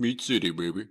Meat City, baby.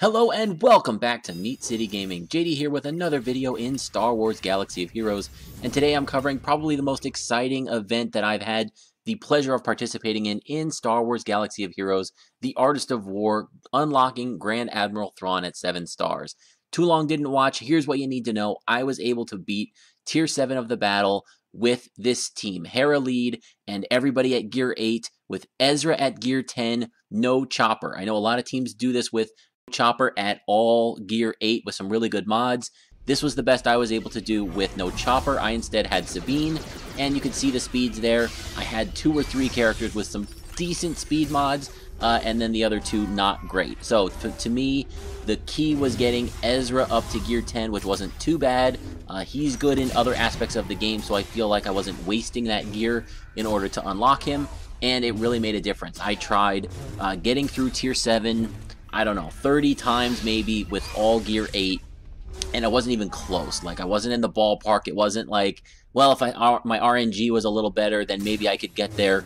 Hello and welcome back to Meat City Gaming. JD here with another video in Star Wars Galaxy of Heroes, and today I'm covering probably the most exciting event that I've had the pleasure of participating in Star Wars Galaxy of Heroes, the Artist of War, unlocking Grand Admiral Thrawn at 7 stars. Too long didn't watch, here's what you need to know. I was able to beat Tier 7 of the battle with this team. Hera lead and everybody at Gear 8, with Ezra at Gear 10, no Chopper. I know a lot of teams do this with Chopper at all Gear 8 with some really good mods. This was the best I was able to do with no Chopper. I instead had Sabine, and you can see the speeds there. I had 2 or 3 characters with some decent speed mods, and then the other 2 not great. So to me, the key was getting Ezra up to Gear 10, which wasn't too bad. He's good in other aspects of the game, so I feel like I wasn't wasting that gear in order to unlock him, and it really made a difference. I tried getting through Tier 7, I don't know, 30 times maybe with all Gear 8, and it wasn't even close. Like, I wasn't in the ballpark. It wasn't like, well, if my RNG was a little better, then maybe I could get there.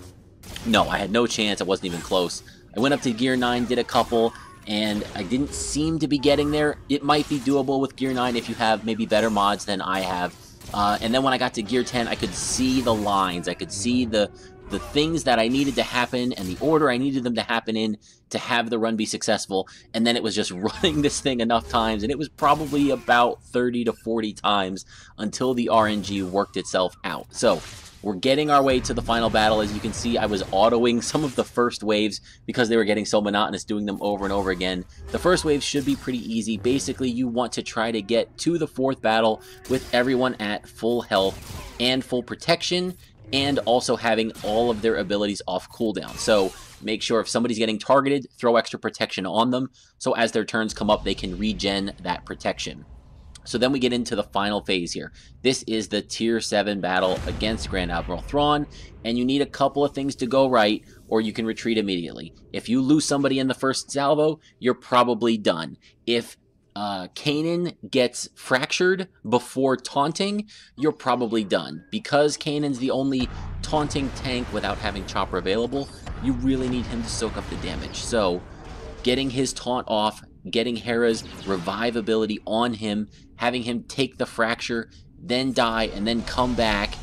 No, I had no chance. It wasn't even close. I went up to Gear 9, did a couple, and I didn't seem to be getting there. It might be doable with Gear 9 if you have maybe better mods than I have. And then when I got to Gear 10, I could see the lines. I could see the things that I needed to happen and the order I needed them to happen in to have the run be successful. And then it was just running this thing enough times, and it was probably about 30 to 40 times until the RNG worked itself out. So we're getting our way to the final battle. As you can see, I was autoing some of the first waves because they were getting so monotonous doing them over and over again. The first wave should be pretty easy. Basically, you want to try to get to the 4th battle with everyone at full health and full protection, and also having all of their abilities off cooldown. So make sure if somebody's getting targeted, throw extra protection on them, so as their turns come up, they can regen that protection. So then we get into the final phase here. This is the Tier 7 battle against Grand Admiral Thrawn, and you need a couple of things to go right, or you can retreat immediately. If you lose somebody in the first salvo, you're probably done. If Kanan gets fractured before taunting, you're probably done. Because Kanan's the only taunting tank without having Chopper available, you really need him to soak up the damage. So getting his taunt off, getting Hera's revive ability on him, having him take the fracture, then die, and then come back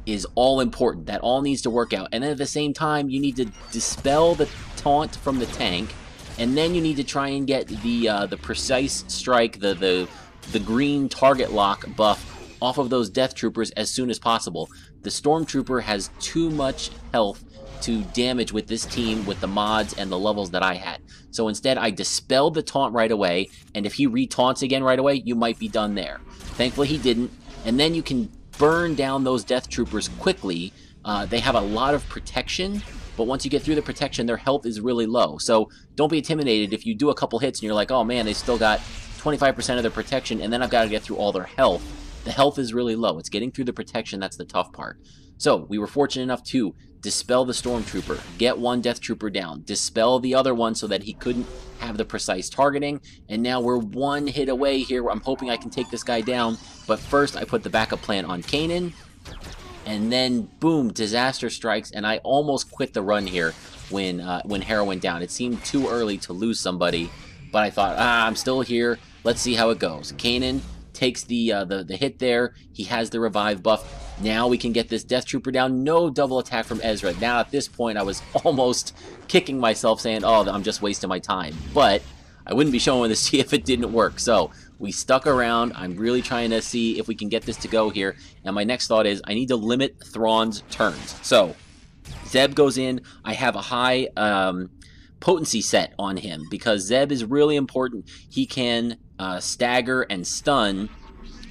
is all important. That all needs to work out. And then at the same time, you need to dispel the taunt from the tank, and then you need to try and get the precise strike, the green target lock buff off of those Death Troopers as soon as possible. The Stormtrooper has too much health to damage with this team with the mods and the levels that I had. So instead, I dispelled the taunt right away, and if he re-taunts again right away, you might be done there. Thankfully, he didn't, and then you can burn down those Death Troopers quickly. They have a lot of protection, but once you get through the protection, their health is really low. So don't be intimidated if you do a couple hits and you're like, oh man, they still got 25% of their protection, and then I've got to get through all their health. The health is really low. It's getting through the protection that's the tough part. So we were fortunate enough to dispel the Stormtrooper, get one Death Trooper down, dispel the other one so that he couldn't have the precise targeting, and now we're one hit away here. I'm hoping I can take this guy down, but first I put the backup plan on Kanan, and then boom, disaster strikes, and I almost quit the run here when Hera went down. It seemed too early to lose somebody, but I thought, I'm still here. Let's see how it goes. Kanan takes the hit there. He has the revive buff. Now we can get this Death Trooper down. No double attack from Ezra. Now at this point, I was almost kicking myself saying, oh, I'm just wasting my time. But I wouldn't be showing this to you if it didn't work. So we stuck around. I'm really trying to see if we can get this to go here. And my next thought is I need to limit Thrawn's turns. So Zeb goes in. I have a high potency set on him because Zeb is really important. He can stagger and stun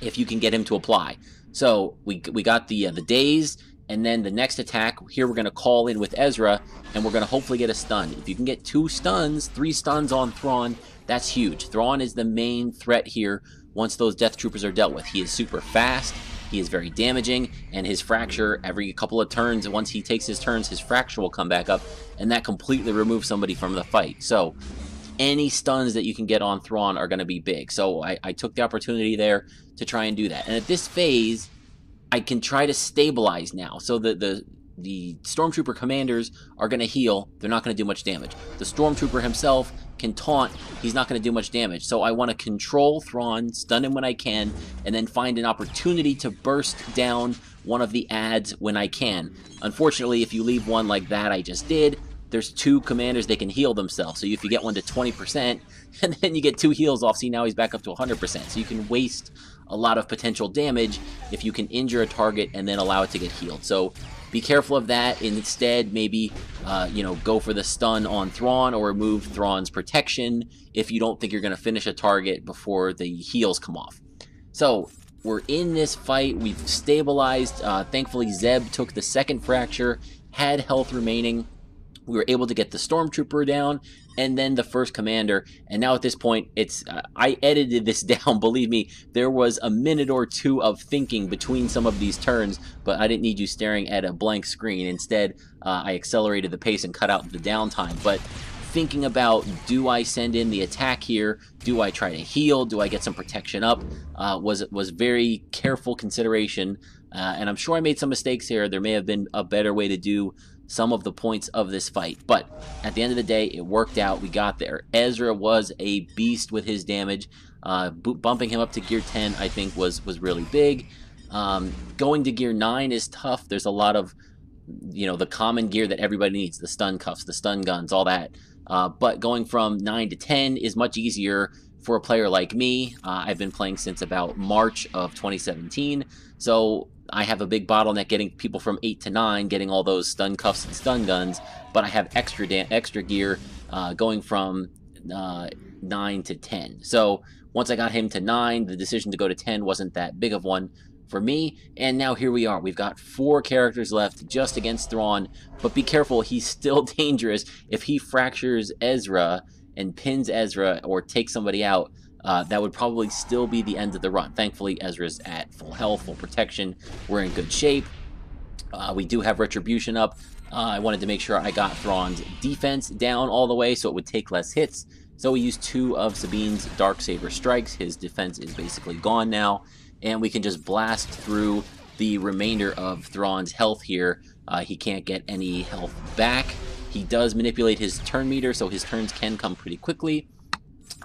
if you can get him to apply. So we got the daze, and then the next attack here we're going to call in with Ezra, and we're going to hopefully get a stun. If you can get 2 stuns, 3 stuns on Thrawn, that's huge. Thrawn is the main threat here once those Death Troopers are dealt with. He is super fast, he is very damaging, and his fracture every couple of turns, and once he takes his turns, his fracture will come back up, and that completely removes somebody from the fight. So any stuns that you can get on Thrawn are going to be big. So I took the opportunity there to try and do that. And at this phase, I can try to stabilize now. So the the Stormtrooper commanders are going to heal. They're not going to do much damage. The Stormtrooper himself can taunt. He's not going to do much damage. So I want to control Thrawn, stun him when I can, and then find an opportunity to burst down one of the adds when I can. Unfortunately, if you leave one like that I just did, there's 2 commanders, they can heal themselves. So if you get one to 20%, and then you get 2 heals off, see, now he's back up to 100%. So you can waste a lot of potential damage if you can injure a target and then allow it to get healed. So be careful of that. Instead, maybe, go for the stun on Thrawn or remove Thrawn's protection if you don't think you're going to finish a target before the heals come off. So we're in this fight. We've stabilized. Thankfully, Zeb took the second fracture, had health remaining. We were able to get the Stormtrooper down, and then the first commander. And now at this point, it's I edited this down. Believe me, there was a minute or 2 of thinking between some of these turns, but I didn't need you staring at a blank screen. Instead, I accelerated the pace and cut out the downtime. But thinking about, do I send in the attack here? Do I try to heal? Do I get some protection up? Was very careful consideration. And I'm sure I made some mistakes here. There may have been a better way to do some of the points of this fight, but at the end of the day, it worked out. We got there. Ezra was a beast with his damage. Bumping him up to gear 10, I think, was really big. Going to gear 9 is tough. There's a lot of, the common gear that everybody needs, the stun cuffs, the stun guns, all that. But going from 9 to 10 is much easier for a player like me. I've been playing since about March of 2017, so I have a big bottleneck getting people from 8 to 9, getting all those stun cuffs and stun guns, but I have extra gear going from 9 to 10. So once I got him to 9, the decision to go to 10 wasn't that big of one for me, and now here we are. We've got 4 characters left just against Thrawn, but be careful, he's still dangerous. If he fractures Ezra and pins Ezra or takes somebody out, that would probably still be the end of the run. Thankfully, Ezra's at full health, full protection. We're in good shape. We do have Retribution up. I wanted to make sure I got Thrawn's defense down all the way so it would take less hits. So we used 2 of Sabine's Darksaber strikes. His defense is basically gone now, and we can just blast through the remainder of Thrawn's health here. He can't get any health back. He does manipulate his turn meter, so his turns can come pretty quickly.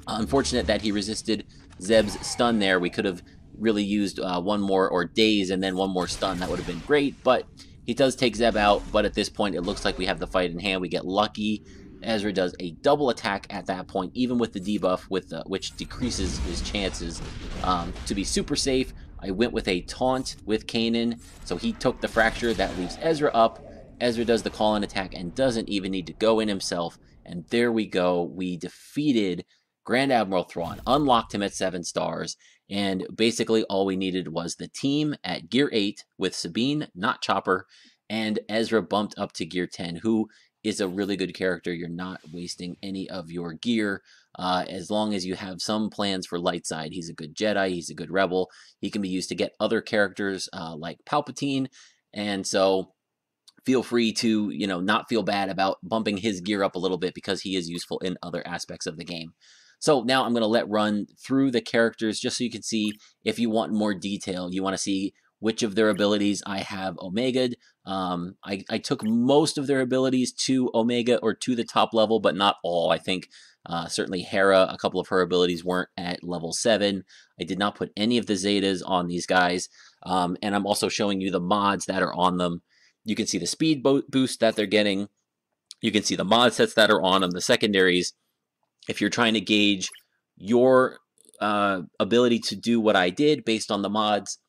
Unfortunate that he resisted Zeb's stun there. We could have really used one more, or daze and then one more stun. That would have been great, but he does take Zeb out. But at this point, it looks like we have the fight in hand. We get lucky. Ezra does a double attack at that point, even with the debuff, which decreases his chances to be super safe. I went with a taunt with Kanan, so he took the fracture. That leaves Ezra up. Ezra does the call-in attack and doesn't even need to go in himself. And there we go. We defeated Grand Admiral Thrawn, unlocked him at 7 stars, and basically all we needed was the team at gear 8 with Sabine, not Chopper, and Ezra bumped up to gear 10, who is a really good character. You're not wasting any of your gear as long as you have some plans for light side. He's a good Jedi, he's a good rebel. He can be used to get other characters like Palpatine, and so feel free to, not feel bad about bumping his gear up a little bit because he is useful in other aspects of the game. So now I'm going to let run through the characters just so you can see if you want more detail. You want to see which of their abilities I have Omega'd. I took most of their abilities to Omega or to the top level, but not all. I think certainly Hera, a couple of her abilities weren't at level 7. I did not put any of the Zetas on these guys. And I'm also showing you the mods that are on them. You can see the speed boost that they're getting. You can see the mod sets that are on them, the secondaries. If you're trying to gauge your ability to do what I did based on the mods,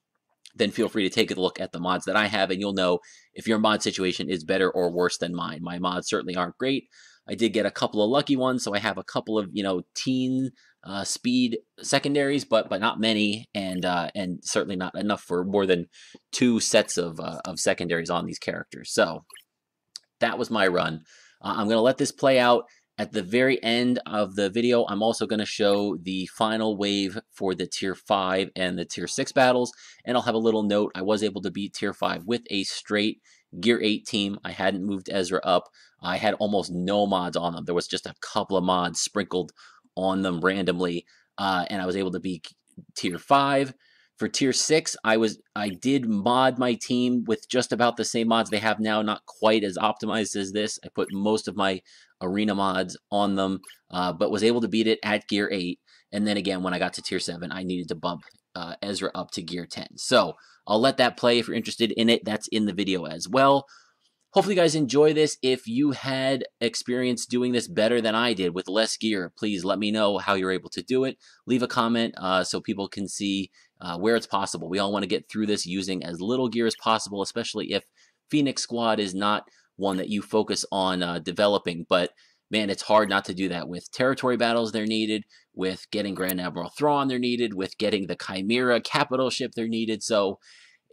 then feel free to take a look at the mods that I have, and you'll know if your mod situation is better or worse than mine. My mods certainly aren't great. I did get a couple of lucky ones, so I have a couple of, teen speed secondaries, but not many, and certainly not enough for more than 2 sets of secondaries on these characters. So that was my run. I'm going to let this play out. At the very end of the video, I'm also going to show the final wave for the Tier 5 and the Tier 6 battles, and I'll have a little note. I was able to beat Tier 5 with a straight Gear 8 team. I hadn't moved Ezra up. I had almost no mods on them. There was just a couple of mods sprinkled on them randomly, and I was able to beat Tier 5. For tier 6, I did mod my team with just about the same mods they have now, not quite as optimized as this. I put most of my arena mods on them, but was able to beat it at gear 8. And then again, when I got to tier 7, I needed to bump Ezra up to gear 10. So I'll let that play if you're interested in it. That's in the video as well. Hopefully you guys enjoy this. If you had experience doing this better than I did with less gear, please let me know how you're able to do it. Leave a comment so people can see where it's possible. We all want to get through this using as little gear as possible, especially if Phoenix Squad is not one that you focus on developing. But man, it's hard not to do that. With territory battles, they're needed. With getting Grand Admiral Thrawn, they're needed. With getting the Chimera capital ship, they're needed. So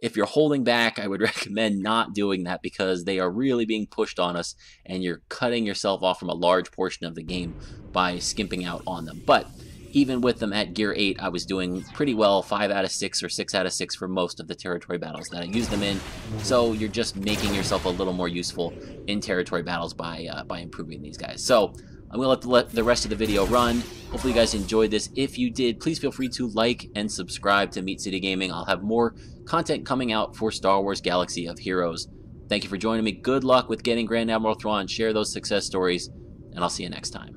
if you're holding back, I would recommend not doing that because they are really being pushed on us and you're cutting yourself off from a large portion of the game by skimping out on them. But even with them at gear 8, I was doing pretty well, 5 out of 6 or 6 out of 6 for most of the territory battles that I used them in. So you're just making yourself a little more useful in territory battles by improving these guys. So I'm going to let the rest of the video run. Hopefully you guys enjoyed this. If you did, please feel free to like and subscribe to Meat City Gaming. I'll have more content coming out for Star Wars Galaxy of Heroes. Thank you for joining me. Good luck with getting Grand Admiral Thrawn. Share those success stories, and I'll see you next time.